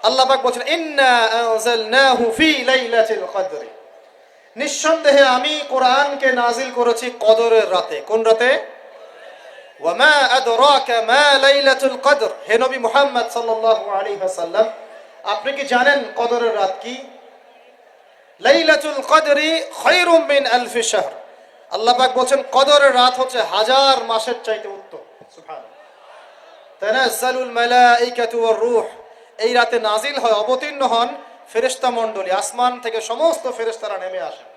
আল্লাহ পাক বলছেন ইন্না আনজালনাহু ফি লাইলাতিল কদর, নিঃসন্দেহে আমি কোরআনকে নাজিল করেছি কদরের রাতে। কোন রাতে? ওয়া মা আদরাকা মা লাইলাতুল কদর, হে নবী মুহাম্মদ সাল্লাল্লাহু আলাইহি ওয়াসাল্লাম, আপনি কি জানেন কদরের রাত কি? লাইলাতুল কদরি খায়রুম মিন আলফি শাহর, আল্লাহ পাক বলেন কদরের রাত হচ্ছে হাজার মাসের চাইতে উত্তম। সুবহানাল্লাহ। তানাজ্জালুল মালাইকাতু ওয়ার রূহ, এই রাতে নাজিল হয়, অবতীর্ণ হন ফেরেশতা মণ্ডলী, আসমান থেকে সমস্ত ফেরেশতারা নেমে আসেন।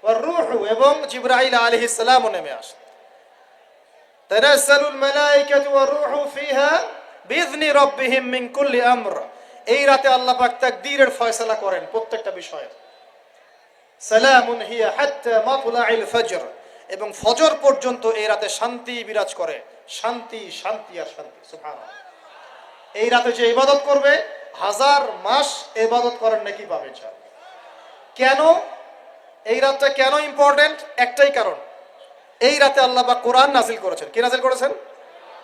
ওয়ার রূহ, এবং জিবরাইল আলাইহিস সালামও নেমে আসেন। তানাজ্জালুল মালাইকাতু ওয়ার রূহ ফিহা বিইذনি রাব্বিহিম মিন কুল্লি আমর, এই রাতে আল্লাহ পাক তাকদীরের ফয়সালা করেন প্রত্যেকটা বিষয়ে। সালামুন হিয়া হাত্তা মাতলাইল ফজর, এবং ফজর পর্যন্ত এই রাতে শান্তি বিরাজ করে, শান্তি শান্তি আর শান্তি। সুবহানাল্লাহ। এই রাতে যে ইবাদত করবে হাজার মাস ইবাদত করার নেকি পাবে ইনশাআল্লাহ। কেন এই রাতটা কেন ইম্পর্টেন্ট? একটাই কারণ, এই রাতে আল্লাহ পাক কোরআন নাজিল করেছেন। কি নাজিল করেছেন?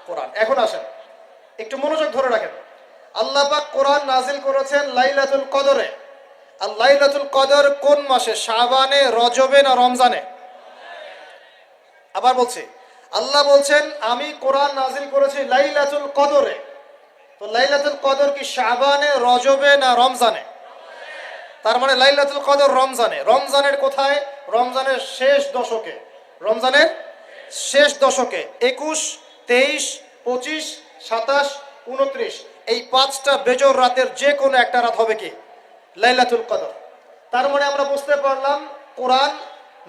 কোরআন। এখন আসেন একটু মনোযোগ ধরে রাখেন। আল্লাহ পাক কোরআন নাজিল করেছেন লাইলাতুল কদরে। আর লাইলাতুল কদর কোন মাসে? শাবানে, রজবে না রমজানে? আবার বলছি, আল্লাহ বলছেন আমি কোরআন নাজিল করেছি লাইলাতুল কদরে। তো লাইলাতুল কদর কি শাবানে, রজবে না রমজানে? তার মানে লাইলাতুল কদর রমজানে। রমজানের কোথায়? রমজানের শেষ দশকে। রমজানের শেষ দশকে 21, 23, 25, 27, 29, এই পাঁচটা বেজর রাতের যে কোনো একটা রাত হবে কি লাইলাতুল কদর। তার মানে আমরা বুঝতে পারলাম কোরআন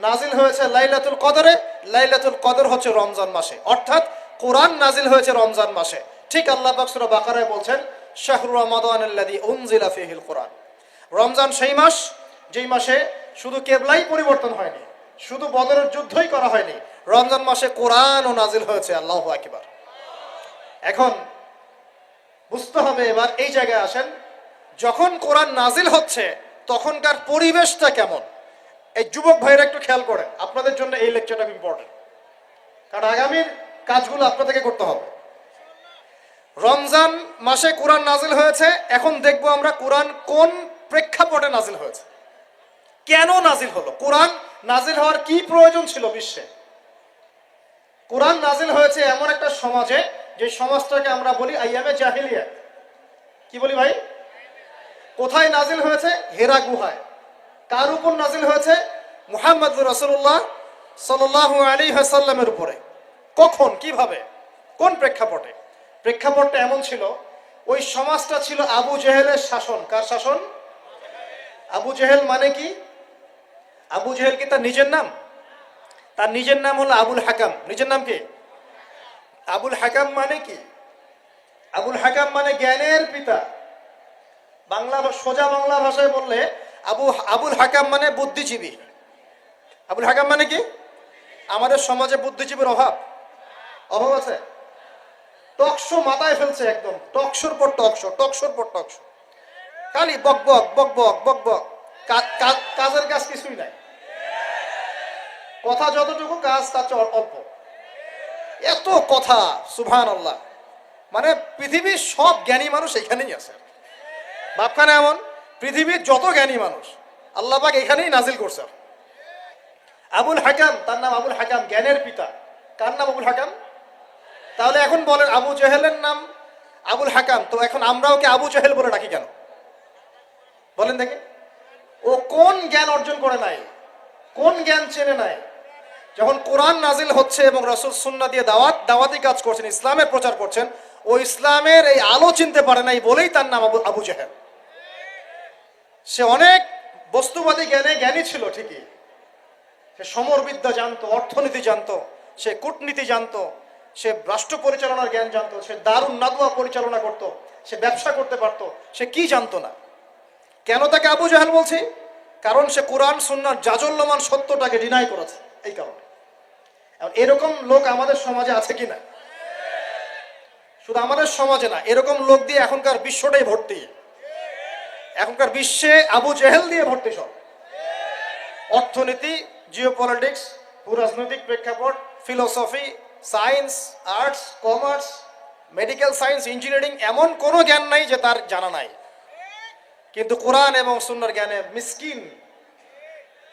নাজিল হয়েছে লাইলাতুল কদরে। লাইলাতুল কদর হচ্ছে রমজান মাসে, অর্থাৎ কোরআন নাজিল হয়েছে রমজান মাসে। ঠিক আল্লাহ পাক সূরা বাকারায় বলছেন শাহরু রমাদানাল্লাযী উনজিলা ফীহিল কোরআন, রমজান সেই মাস যেই মাসে শুধু কেবলাই পরিবর্তন হয়নি, শুধু বদরের যুদ্ধই করা হয়নি, রমজান মাসে কোরআনও নাজিল হয়েছে। আল্লাহু আকবার। এখন বুঝতে হবে, এবার এই জায়গায় আসেন, যখন কোরআন নাজিল হচ্ছে তখনকার পরিবেশটা কেমন? এই যুবক ভাইরা একটু খেয়াল করেন, আপনাদের জন্য এই লেকচারটা ইম্পর্টেন্ট, কারণ আগামীর কাজগুলো আপনাদেরকে করতে হবে। রমজান মাসে কোরআন নাজিল হয়েছে, এখন দেখবো আমরা কোরআন কোন প্রেক্ষাপটে নাজিল হয়েছে, কেন নাজিল হলো, কোরআন নাজিল হওয়ার কি প্রয়োজন ছিল বিশ্বে। কোরআন নাজিল হয়েছে এমন একটা সমাজে, যে সমাজটাকে আমরা বলি আইয়ামে জাহিলিয়া। কি বলি ভাই? কোথায় নাজিল হয়েছে? হেরা গুহায়। কার উপর নাজিল হয়েছে? মুহাম্মদ রাসূলুল্লাহ সাল্লাল্লাহু আলাইহি ওয়াসাল্লামের উপরে। কখন, কিভাবে, কোন প্রেক্ষাপটে? প্রেক্ষাপটটা এমন ছিল, ওই সমাজটা ছিল আবু জেহেলের শাসন। কার শাসন? আবু জেহেল মানে কি? আবু জেহেল কি তার নিজের নাম? তার নিজের নাম হলো আবুল হাকাম। নিজের নাম কি? আবুল হাকাম মানে কি? আবুল হাকাম মানে জ্ঞানের পিতা। বাংলা, সোজা বাংলা ভাষায় বললে আবুল হাকাম মানে বুদ্ধিজীবী। আবুল হাকাম মানে কি? আমাদের সমাজে বুদ্ধিজীবীর অভাব আছে। টকশো মাথায় ফেলছে, একদম টকশোর পর টকশো, টকশোর পর টকশো, খালি বক বক বক বক বক বক, কাজের কাজ কিছুই নাই। কথা যতটুকু, কাজ তার চেয়ে অল্প। এত কথা, সুবহানাল্লাহ। মানে পৃথিবীর সব জ্ঞানী মানুষ এখানেই আছে। ভাবখানে এমন, পৃথিবীর যত জ্ঞানী মানুষ আল্লাহ পাক এখানেই নাজিল করছে। আবুল হাকাম, তার নাম আবুল হাকাম, জ্ঞানের পিতা। কার নাম? আবুল হাকাম। তাহলে এখন বলেন, আবু জেহেলের নাম আবুল হাকাম, তো এখন আমরা ওকে আবু জেহেল বলে ডাকি কেন? বলেন দেখি। ও কোন জ্ঞান অর্জন করে নাই, কোন জ্ঞান চেনে নাই? যখন কোরআন নাজিল হচ্ছে এবং রাসূল সুন্নাহ দিয়ে দাওয়াতি কাজ করছেন, ইসলামের প্রচার করছেন, ও ইসলামের এই আলো চিনতে পারে নাই বলেই তার নাম আবু জেহেল। সে অনেক বস্তুবাদী জ্ঞানে জ্ঞানী ছিল ঠিকই, সে সমরবিদ্যা জানতো, অর্থনীতি জানতো, সে কূটনীতি জানতো, সে রাষ্ট্র পরিচালনার জ্ঞান জানতো, সে দারুন নাদওয়া পরিচালনা করত, সে ব্যবসা করতে পারত, সে কি জানতো না। কেন তাকে আবু জেহেল বলছি? কারণ সে কোরআন সুন্নাহর জাজল্যমান সত্যটাকে ডিনাই করেছে, এই কারণে। এরকম লোক আমাদের সমাজে আছে কিনা? শুধু আমাদের সমাজে না, এরকম লোক দিয়ে এখনকার বিশ্বটাই ভর্তি। এখনকার বিশ্বে আবু জেহেল দিয়ে ভর্তি সব। অর্থনীতি, জিওপলিটিক্স, ভূরাজনৈতিক প্রেক্ষাপট, philosophy, science, arts, commerce, medical science, engineering, এমন কোনো জ্ঞান নাই যে তার জানা নাই। কিন্তু কোরআন এবং সুন্নাহর জ্ঞানে মিসকিন,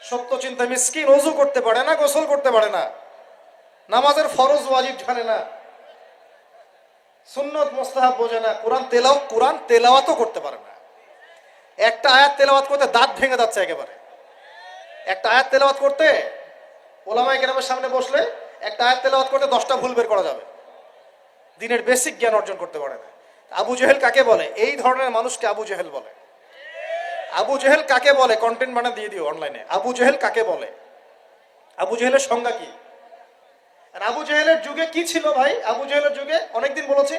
সত্য চিন্তা মিসকিন, ওযু করতে পারে না, গোসল করতে পারে না, নামাজের ফরজ ওয়াজিব জানে না, সুন্নত মুস্তাহাব বোঝে না, কোরআন তেলাওয়াতও করতে পারে না। একটা আয়াত তেলাওয়াত করতে দাঁত ভেঙে যাচ্ছে একেবারে। একটা আয়াত তেলাওয়াত করতে ওলামায়ে কেরামের সামনে বসলে একটা আয়াত তেলাওয়াত করতে 10টা ভুল বের করা যাবে। দিনের বেসিক জ্ঞান অর্জন করতে পারে না। আবু জেহেল কাকে বলে? এই ধরনের মানুষকে আবু জেহেল বলে। আবু জেহেল কাকে বলে? কন্টেন্ট বানা দিয়ে দিও অনলাইনে। আবু জেহেল কাকে বলে? আবু জেহেলের সংজ্ঞা কি? আর আবু জেহেলের যুগে কি ছিল ভাই? আবু জেহেলের যুগে অনেকদিন বলেছি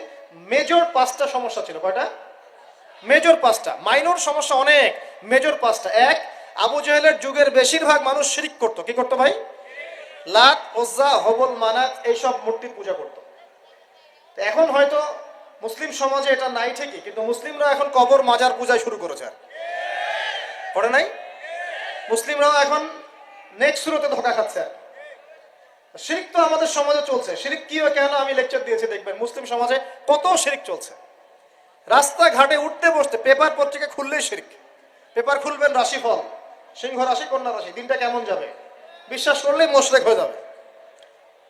মেজর 5টা সমস্যা ছিল। কয়টা? মেজর 5টা। মাইনর সমস্যা অনেক, মেজর 5টা। এক, আবু জেহেলের যুগের বেশিরভাগ মানুষ শিরক করতো। কি করতো ভাই? লাত, উজ্জা, হবল, মানাত এইসব মূর্তির পূজা করতো। এখন হয়তো মুসলিম সমাজে এটা নাই ঠিকই, কিন্তু মুসলিমরা এখন কবর মাজার পূজায় শুরু করেছে। আর করে নাই? মুসলিমরাও এখন নেক্সট শুরুতে ধোকা খাচ্ছে। শিরক তো আমাদের সমাজে চলছে। শিরক কি ও কেন আমি লেকচার দিয়েছি, দেখবেন মুসলিম সমাজে কত শিরক চলছে। রাস্তাঘাটে উঠতে বসতে পেপার পত্রিকা খুললেই শিরক। পেপার খুলবেন রাশিফল, সিংহ রাশি, কন্যা রাশি, দিনটা কেমন যাবে বিশ্বাস করলেই মোশরেক হয়ে যাবে।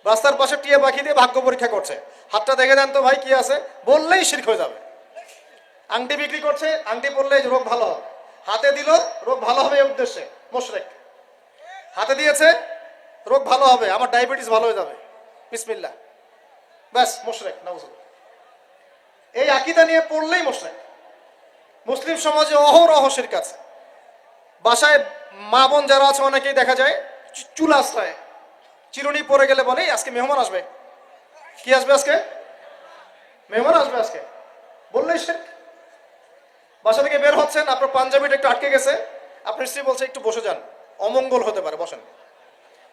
রাস্তার পাশে টিয়া পাখি দিয়ে ভাগ্য পরীক্ষা করছে, হাতটা দেখে দেন তো ভাই কি আছে, বললেই শিরক হয়ে যাবে। আংটি বিক্রি করছে, আংটি পরলে রোগ ভালো হবে, হাতে দিল রোগ ভালো হবে এই উদ্দেশ্যে, মোশরেক। হাতে দিয়েছে রোগ ভালো হবে, আমার ডায়াবেটিস ভালো হয়ে যাবে, বিসমিল্লাহ, ব্যাস মোশরেক। নাউজুবিল্লাহ। এই আকীদা নিয়ে পড়লেই মোশরেক। মুসলিম সমাজে অহরহ শিরক আছে। বাসায় মা বোন যারা আছে অনেকেই দেখা যায় চুল আশ্রয়, চিরুনি পরে গেলে বলে আজকে মেহমান আসবে। কি আসবে আজকে? মেহমান আসবে আজকে, বললেই শিরক। বাসা থেকে বের হচ্ছেন, আপনার পাঞ্জাবিটা একটু আটকে গেছে, আপনার স্ত্রী বলছে একটু বসে যান, অমঙ্গল হতে পারে, বসেন,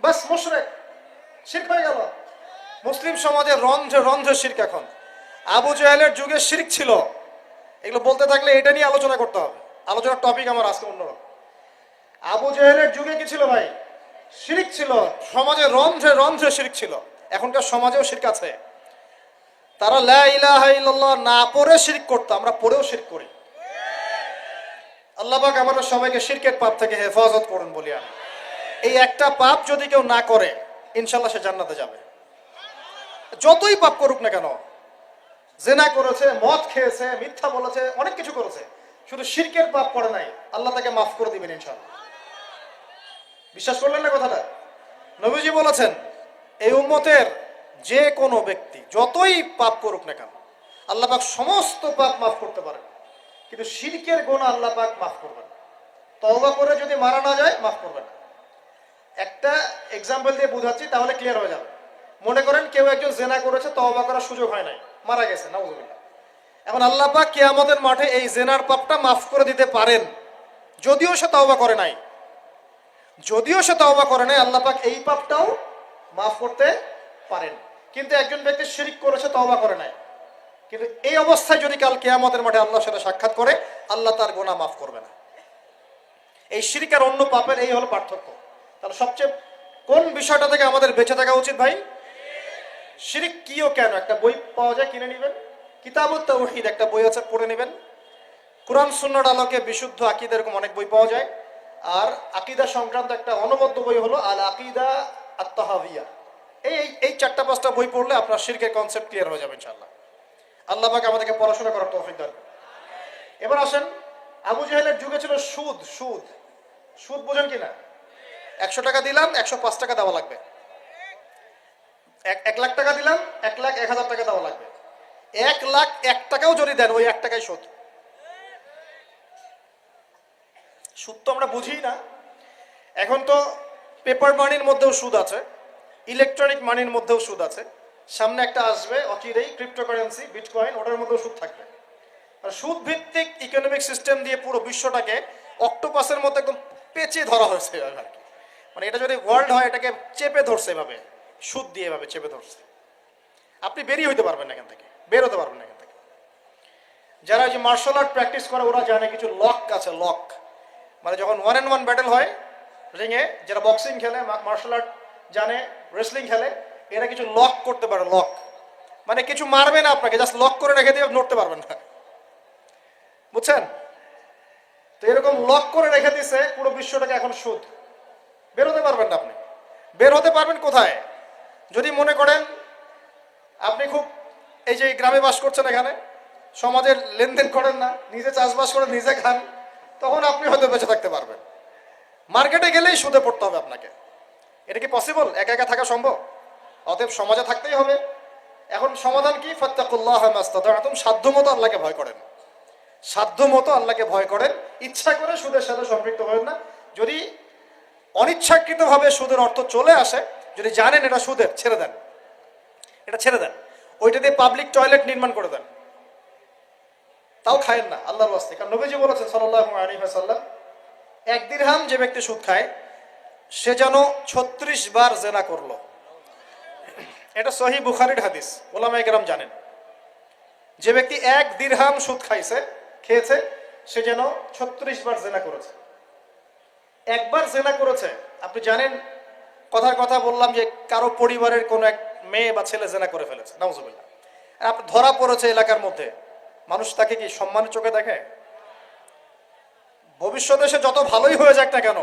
বাস মোশরেক, শিরক হয়ে গেল। মুসলিম সমাজে রন্ধ্রে রন্ধ্রে শিরক এখন। আবু জেহেলের যুগে শিরক ছিল, এগুলো বলতে থাকলে এটা নিয়ে আলোচনা করতে হবে। আলোচনার টপিক আমার আজকে অন্যরকম। আবু জেহেলের যুগে কি ছিল ভাই? শিরক ছিল, সমাজে রন্ধ্রে রন্ধ্রে শিরক ছিল। এখনকার সমাজেও শিরক আছে। তারা লা ইলাহা ইল্লাল্লাহ না পড়ে শিরক করতো, আমরা পড়েও শিরক করি। আল্লাহ পাক আমাদের সবাইকে শিরকের পাপ থেকে হেফাজত করুন বলি আমি। এই একটা পাপ যদি কেউ না করে ইনশাল্লাহ সে জান্নাতে যাবে, যতই পাপ করুক না কেন। জেনা করেছে, মদ খেয়েছে, মিথ্যা বলেছে, অনেক কিছু করেছে, শুধু শিরকের পাপ করে নাই, আল্লাহ তাকে মাফ করে দিবেন ইনশাল্লাহ। বিশ্বাস করলেন না কথাটা? নবীজি বলেছেন এই উম্মতের যে কোনো ব্যক্তি যতই পাপ করুক না কেন আল্লাহ পাক সমস্ত পাপ মাফ করতে পারেন, কিন্তু শিরকের গুনাহ আল্লাহ পাক মাফ করবেন না। তওবা করে যদি মারা না যায় মাফ করবেন না। একটা এক্সাম্পল দিয়ে বুঝাচ্ছি, তাহলে ক্লিয়ার হয়ে যাবে। মনে করেন কেউ একজন জেনা করেছে, তওবা করার সুযোগ হয় নাই, মারা গেছে, নাউজুবিল্লাহ। এখন আল্লাহ পাক কিয়ামতের মাঠে এই জেনার পাপটা মাফ করে দিতে পারেন, যদিও সে তওবা করে নাই। যদিও সে তওবা করে নাই, আল্লাহ পাক এই পাপটাও মাফ করতে পারেন। কিন্তু একজন ব্যক্তি শিরক করেছে, তওবা করে নাই, কিন্তু এই অবস্থায় যদি কাল কিয়ামতের মাঠে আল্লাহর সাথে সাক্ষাৎ করে, আল্লাহ তার গুনাহ মাফ করবে না। এই শিরক আর অন্য পাপের এই হলো পার্থক্য। তাহলে সবচেয়ে কোন বিষয়টা থেকে আমাদের বেঁচে থাকা উচিত ভাই? শিরক কি ও কেন, একটা বই পাওয়া যায়, কিনে নেবেন। কিতাবুত তাওহীদ একটা বই আছে, পড়ে নেবেন। কুরআন সুন্নাহর আলোকে বিশুদ্ধ আকীদা, এরকম অনেক বই পাওয়া যায়। আর আকীদা সংক্রান্ত একটা অনবদ্য বই হলো আল আকীদা আত-তাহাওয়িয়া। এই 4-5টা বই পড়লে আপনার শিরকের কনসেপ্ট ক্লিয়ার হয়ে যাবে ইনশাআল্লাহ। আল্লাহ পাক আমাদেরকে পড়াশোনা করার তৌফিক দান করুন। এবার আসেন, আবু জেহেলের যুগে ছিল সুদ। সুদ সুদ বোঝেন কিনা? 100 টাকা দিলাম 105 টাকা দেওয়া লাগবে। 1 লাখ টাকা দিলাম 1,01,000 টাকা দেওয়া লাগবে। 1,01,000 টাকাও যদি দেন ওই 1 টাকাই সুদ। সুদ তো আমরা বুঝি না। এখন তো পেপার মানির মধ্যেও সুদ আছে, ইলেকট্রনিক মানির মধ্যেও সুদ আছে। সামনে একটা আসবে অচিরেই ক্রিপ্টোকারেন্সি, বিটকয়েন, ওটার মধ্যেও সুদ থাকবে। আর সুদ ভিত্তিক ইকোনমিক সিস্টেম দিয়ে পুরো বিশ্বটাকে অক্টোপাসের মতো একদম পেঁচে ধরা হয়েছে আর কি। মানে এটা যদি ওয়ার্ল্ড হয়, এটাকে চেপে ধরছে এভাবে, সুদ দিয়ে এভাবে চেপে ধরছে। আপনি বেরিয়ে হইতে পারবেন না এখান থেকে, বের হতে পারবেন না এখান থেকে। যারা যে মার্শাল আর্ট প্র্যাকটিস করে ওরা জানে কিছু লক আছে, লক মানে যখন 1-on-1 ব্যাটেল হয় রিংয়ে, যারা বক্সিং খেলে, মার্শাল আর্ট জানে, রেসলিং খেলে, এরা কিছু লক করতে পারে। লক মানে কিছু মারবে না আপনাকে, জাস্ট লক করে রেখে দিয়ে নড়তে পারবেন না, বুঝছেন? তো এরকম লক করে রেখে দিছে পুরো বিশ্বটাকে এখন সুদ। বের হতে পারবেন না আপনি। বের হতে পারবেন কোথায়? যদি মনে করেন আপনি খুব এই যে গ্রামে বাস করছেন, এখানে সমাজের লেনদেন করেন না, নিজে চাষবাস করে নিজে খান, তখন আপনি হয়তো বেঁচে থাকতে পারবেন। মার্কেটে গেলেই সুদে পড়তে হবে আপনাকে। এটা কি পসিবল? একা একা থাকা সম্ভব? অতএব সমাজে থাকতেই হবে। এখন সমাধান কি? ফাত্তাকুল্লাহ মাস্তাতা'তুম, সাধ্যমতো আল্লাহকে ভয় করেন, সাধ্যমতো আল্লাহকে ভয় করেন। ইচ্ছা করে সুদের সাথে সম্পৃক্ত হবেন না। যদি অনিচ্ছাকৃতভাবে সুদের অর্থ চলে আসে, যদি জানেন এটা সুদের, ছেড়ে দেন, এটা ছেড়ে দেন। ওইটা দিয়ে পাবলিক টয়লেট নির্মাণ করে দেন, তাও খায়েন না আল্লাহর ওয়াস্তে। কারণ নবীজি বলেছেন সাল্লাল্লাহু আলাইহি ওয়াসাল্লাম, এক দিরহাম যে ব্যক্তি সুদ খায় সে যেন 36 বার জেনা করলো। এটা সহিহ বুখারীর হাদিস, ওলামায়ে কেরাম জানেন। যে ব্যক্তি এক দিরহাম সুদ খেয়েছে সে যেন 36 বার জেনা করেছে। একবার জেনা করেছে, আপনি জানেন, কথার কথা বললাম যে কারো পরিবারের কোনো এক মেয়ে বা ছেলে জেনা করে ফেলেছে, নাউজুবিল্লাহ, আপনি ধরা পড়েছে এলাকার মধ্যে, মানুষ তাকে কি সম্মানের চোখে দেখে? ভবিষ্যতে সে যত ভালোই হয়ে যাক না কেন,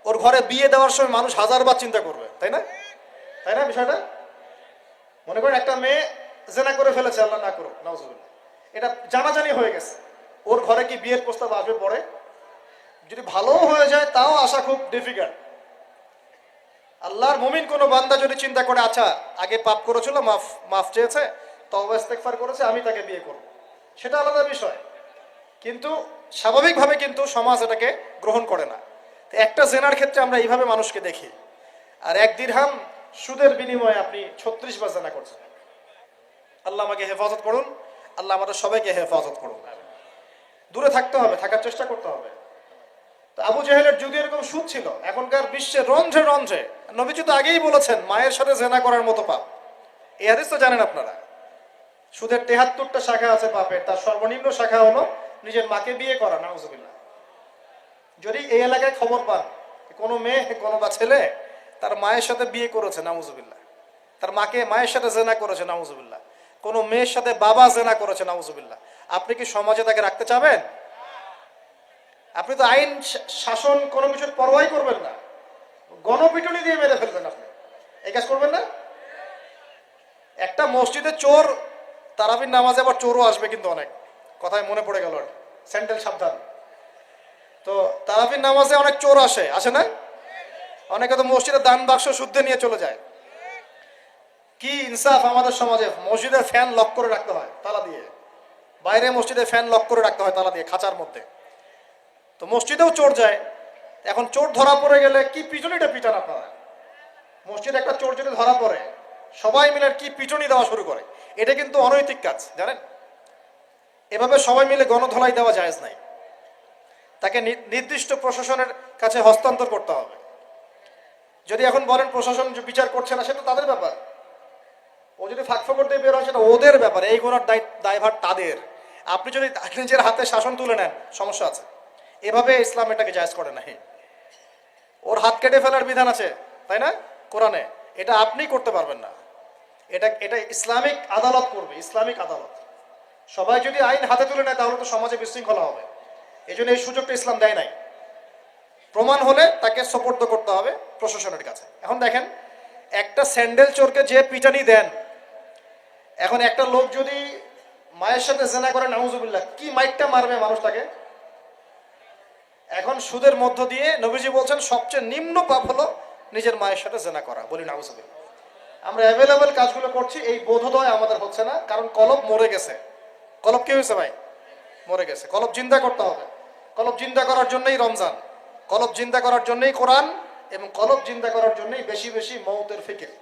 ওর ঘরে বিয়ে দেওয়ার সময় মানুষ হাজারবার চিন্তা করবে, তাই না? তাই না বিষয়টা? মনে করেন একটা মেয়ে জেনা করে ফেলেছে, আল্লাহ না করুক, নাউজুবিল্লাহ, এটা জানাজানি হয়ে গেছে, ওর ঘরে কি বিয়ের প্রস্তাব আসবে পরে? যদি ভালো হয়ে যায় তাও আসা খুব ডিফিকাল্ট। আল্লাহর মুমিন কোনো বান্দা যদি চিন্তা করে, আচ্ছা আগে পাপ করেছিল, মাফ চেয়েছে, তওবা ইস্তেগফার করেছে, আমি তাকে বিয়ে করব, সেটা আলাদা বিষয়। কিন্তু স্বাভাবিকভাবে কিন্তু সমাজ এটাকে গ্রহণ করে না। তো একটা জেনার ক্ষেত্রে আমরা এইভাবে মানুষকে দেখি, আর এক দিরহাম সুদের বিনিময়ে আপনি 36 বার জেনা করছেন। আল্লাহ আমাকে হেফাজত করুন, আল্লাহ আমাদের সবাইকে হেফাজত করুন। দূরে থাকতে হবে, থাকার চেষ্টা করতে হবে। তো আবু জেহেলের যুগে এরকম সুদ ছিল, এখনকার বিশ্বে রন্ধ্রে রন্ধ্রে। নবীজি তো আগেই বলেছেন মায়ের সাথে জেনা করার মতো পাপ। এই হাদিস তো জানেন আপনারা। সুদের 73টা শাখা আছে পাপের, তার সর্বনিম্ন শাখা হলো নিজের মাকে বিয়ে করা, নাউজুবিল্লাহ। যদি এই এলাকায় খবর পান কোনো মেয়ে, কোনো বা ছেলে তার মায়ের সাথে বিয়ে করেছে, নাউজুবিল্লাহ, তার মায়ের সাথে জেনা করেছে, নাউজুবিল্লাহ, কোনো মেয়ের সাথে বাবা জেনা করেছে, নাউজুবিল্লাহ, আপনি কি সমাজে তাকে রাখতে চাবেন? আপনি তো আইন শাসন কোনো কিছুর পরোয়াই করবেন না, গণপিটুনি দিয়ে মেরে ফেলবেন। আপনি এই কাজ করবেন না? একটা মসজিদে চোর, তারাবির নামাজে আবার চোরও আসবে কিন্তু অনেক, কথায় মনে পড়ে গেল, স্যান্ডেল সাবধান। তো তারাবির নামাজে অনেক চোর আসে না? অনেকে তো মসজিদে দান বাক্স শুদ্ধে নিয়ে চলে যায়। কি ইনসাফ আমাদের সমাজে! মসজিদের ফ্যান লক করে রাখতে হয় তালা দিয়ে, বাইরে মসজিদে ফ্যান লক করে রাখতে হয় তালা দিয়ে, খাঁচার মধ্যে। তো মসজিদেও চোর যায়। এখন চোর ধরা পড়ে গেলে কি পিটুনিটা পিটান আপনারা! মসজিদে একটা চোর যদি ধরা পড়ে, সবাই মিলে কি পিটুনি দেওয়া শুরু করে। এটা কিন্তু অনৈতিক কাজ, জানেন? এভাবে সবাই মিলে গণধোলাই দেওয়া জায়েজ নাই। তাকে নির্দিষ্ট প্রশাসনের কাছে হস্তান্তর করতে হবে। যদি এখন বলেন প্রশাসন বিচার করছে না, সেটা তাদের ব্যাপার। ও যদি ফাঁকফোকর দিয়ে বের হয়, সেটা ওদের ব্যাপার, এই গোনার দায়ভার তাদের। আপনি যদি নিজের হাতে শাসন তুলে নেন, সমস্যা আছে। এভাবে ইসলাম এটাকে জায়েজ করে না। ওর হাত কেটে ফেলার বিধান আছে, তাই না, কোরআনে? এটা আপনি করতে পারবেন না, এটা ইসলামিক আদালত করবে, ইসলামিক আদালত। সবাই যদি আইন হাতে তুলে নেয় তাহলে তো সমাজে বিশৃঙ্খলা হবে। এই জন্য এই সুযোগটা ইসলাম দেয় নাই। প্রমাণ হলে তাকে সোপর্দ করতে হবে প্রশাসনের কাছে। এখন দেখেন, একটা স্যান্ডেল চোরকে যে পিটানি দেন, এখন একটা লোক যদি মায়ের সাথে জেনা করে, নাউজুবিল্লাহ, কি মাইটটা মারবে মানুষটাকে। এখন সুদের মধ্য দিয়ে নবীজি বলছেন সবচেয়ে নিম্ন পাপ হলো নিজের মায়ের সাথে জেনা করা, বলি নাউজুবিল্লাহ। আমরা অ্যাভেলেবেল কাজগুলো করছি, এই বোধোদয় আমাদের হচ্ছে না, কারণ কলব মরে গেছে। কলব কি হয়েছে ভাই? মরে গেছে। কলব জিন্দা করতে হবে। কলব জিন্দা করার জন্যই রমজান, কলব জিন্দা করার জন্যই কোরআন, এবং কলব জিন্দা করার জন্যই বেশি বেশি মওতের ফিকির।